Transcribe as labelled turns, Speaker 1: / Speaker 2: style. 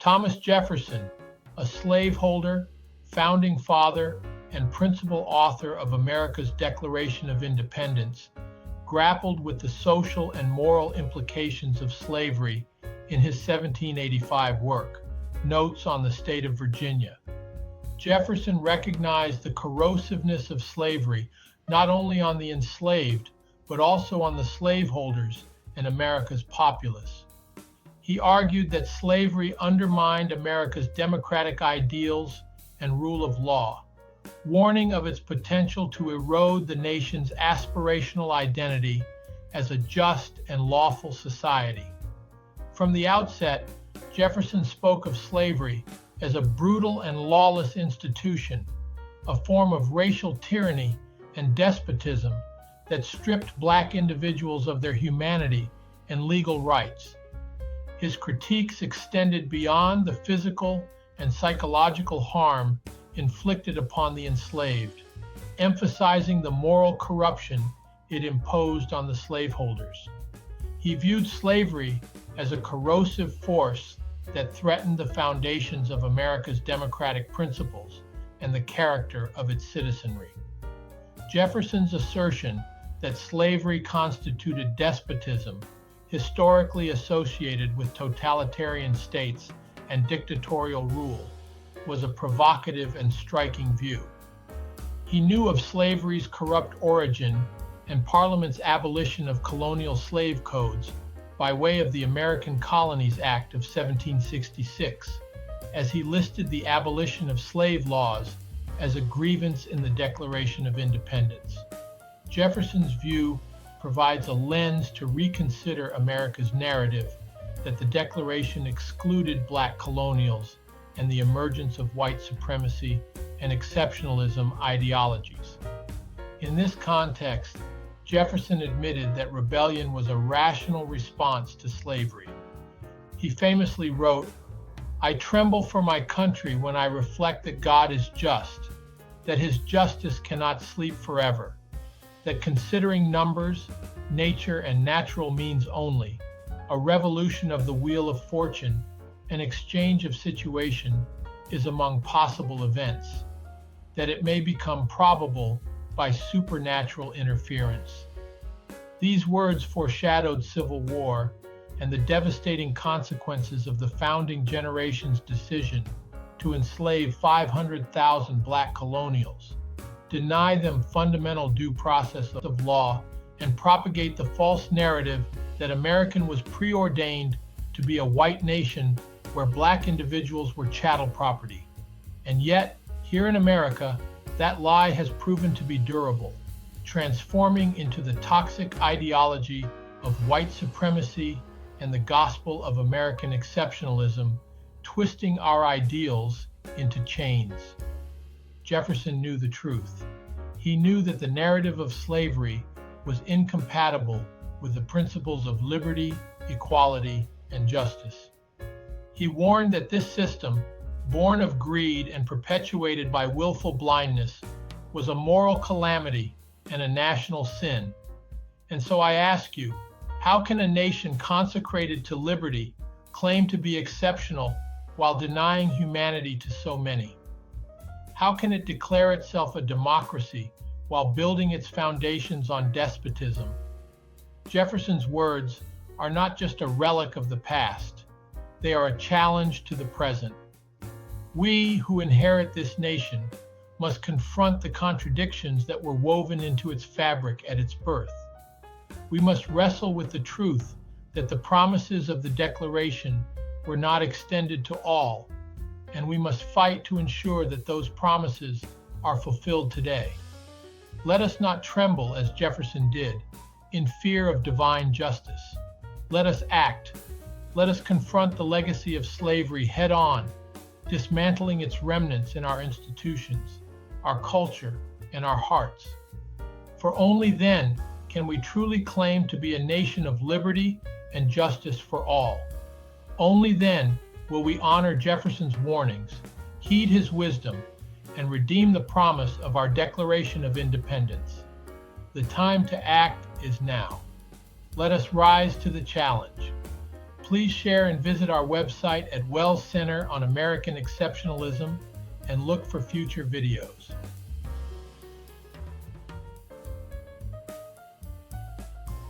Speaker 1: Thomas Jefferson, a slaveholder, founding father, and principal author of America's Declaration of Independence, grappled with the social and moral implications of slavery in his 1785 work, Notes on the State of Virginia. Jefferson recognized the corrosiveness of slavery not only on the enslaved, but also on the slaveholders and America's populace. He argued that slavery undermined America's democratic ideals and rule of law, warning of its potential to erode the nation's aspirational identity as a just and lawful society. From the outset, Jefferson spoke of slavery as a brutal and lawless institution, a form of racial tyranny and despotism that stripped Black individuals of their humanity and legal rights. His critiques extended beyond the physical and psychological harm inflicted upon the enslaved, emphasizing the moral corruption it imposed on the slaveholders. He viewed slavery as a corrosive force that threatened the foundations of America's democratic principles and the character of its citizenry. Jefferson's assertion that slavery constituted despotism, historically associated with totalitarian states and dictatorial rule, was a provocative and striking view. He knew of slavery's corrupt origin and Parliament's abolition of colonial slave codes by way of the American Colonies Act of 1766, as he listed the abolition of slave laws as a grievance in the Declaration of Independence. Jefferson's view provides a lens to reconsider America's narrative that the Declaration excluded Black colonials and the emergence of white supremacy and exceptionalism ideologies. In this context, Jefferson admitted that rebellion was a rational response to slavery. He famously wrote, "I tremble for my country when I reflect that God is just, that his justice cannot sleep forever, that considering numbers, nature, and natural means only, a revolution of the wheel of fortune, an exchange of situation, is among possible events, that it may become probable by supernatural interference." These words foreshadowed civil war and the devastating consequences of the founding generation's decision to enslave 500,000 Black colonials, deny them fundamental due process of law, and propagate the false narrative that America was preordained to be a white nation where Black individuals were chattel property. And yet, here in America, that lie has proven to be durable, transforming into the toxic ideology of white supremacy and the gospel of American exceptionalism, twisting our ideals into chains. Jefferson knew the truth. He knew that the narrative of slavery was incompatible with the principles of liberty, equality, and justice. He warned that this system, born of greed and perpetuated by willful blindness, was a moral calamity and a national sin. And so I ask you, how can a nation consecrated to liberty claim to be exceptional while denying humanity to so many? How can it declare itself a democracy while building its foundations on despotism? Jefferson's words are not just a relic of the past, they are a challenge to the present. We who inherit this nation must confront the contradictions that were woven into its fabric at its birth. We must wrestle with the truth that the promises of the Declaration were not extended to all, and we must fight to ensure that those promises are fulfilled today. Let us not tremble as Jefferson did, in fear of divine justice. Let us act. Let us confront the legacy of slavery head on, dismantling its remnants in our institutions, our culture, and our hearts. For only then can we truly claim to be a nation of liberty and justice for all. Only then will we honor Jefferson's warnings, heed his wisdom, and redeem the promise of our Declaration of Independence. The time to act is now. Let us rise to the challenge. Please share and visit our website at Wells Center on American Exceptionalism and look for future videos.